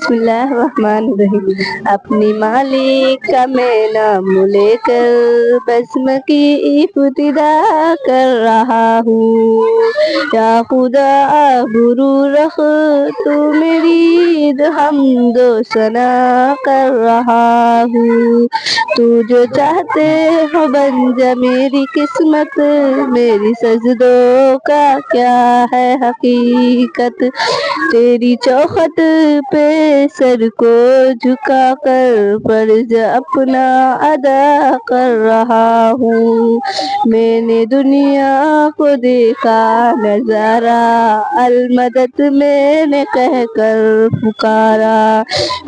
بسم اللہ الرحمن الرحیم۔ اپنی مالک کا میں نام لے کر بسم کی ابتدا کر رہا ہوں، یا خدا آبرو رکھ تو میری حمد و ثنا کر رہا ہوں۔ تو جو چاہتے ہو بن جا میری قسمت، میری سجدوں کا کیا ہے حقیقت، تیری چوکھٹ پہ سر کو جھکا کر فرض اپنا ادا کر رہا ہوں۔ میں نے دنیا کو دیکھا نظارہ، المدد میں نے کہہ کر پکارا،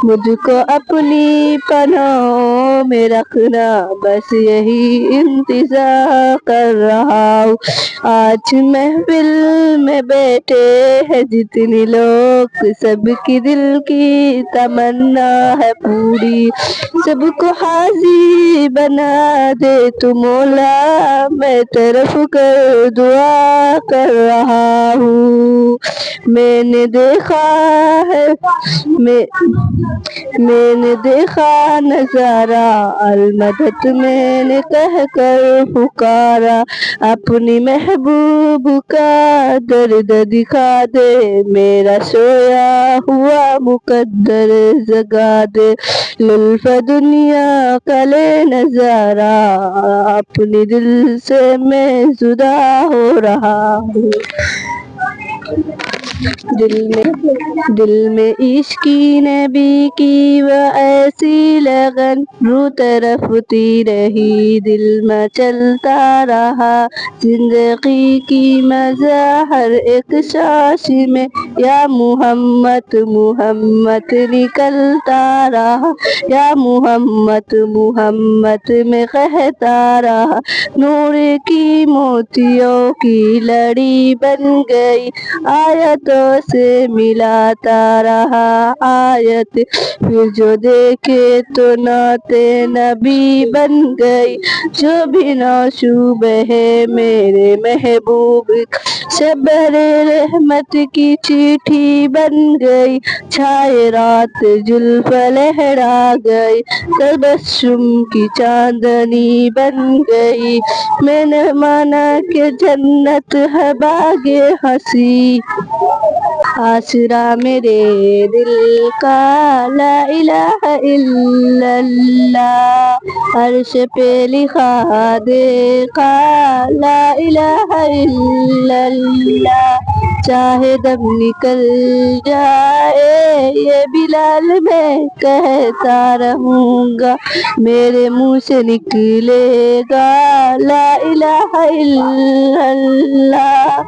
مجھ کو اپنی پناہوں میں رکھنا، بس یہی انتظار کر رہا ہوں۔ آج محفل میں بیٹھے ہیں جتنے لوگ، سب کی دل کی تمنا ہے پوری، سب کو حاضر بنا دے تو مولا، میں طرف کر دعا کر رہا ہوں۔ میں نے دیکھا نظارہ، المدد میں نے کہہ کر پکارا، اپنی محبوب کا درد دکھا دے، میرا سویا ہوا مقدر جگا دے، لطف دنیا کا لے نظارہ، اپنی دل سے میں جدا ہو رہا ہوں۔ دل میں عشق نبی کی وہ ایسی لگن رو ترفتی رہی، دل میں چلتا رہا زندگی کی مزہ ہر ایک سانس میں، یا محمد محمد نکلتا رہا، یا محمد محمد میں کہتا رہا، نور کی موتیوں کی لڑی بن گئی، آیتوں سے ملاتا رہا آیت، پھر جو دیکھے تو نعت نبی بن گئی، جو بھی نوشوب ہے میرے محبوب، شبر رحمت کی چیٹھی بن گئی، چھائے رات زلف لہرا گئی، تبسم کی چاندنی بن گئی، میں نے مانا کہ جنت ہے باغ ہنسی، آسرا میرے دل کا لا الہ الا اللہ، عرش پہ لکھا دیکھا لا الہ الا اللہ، چاہے دم نکل جائے یہ بلال میں کہتا رہوں گا، میرے منہ سے نکلے گا لا الہ الا اللہ۔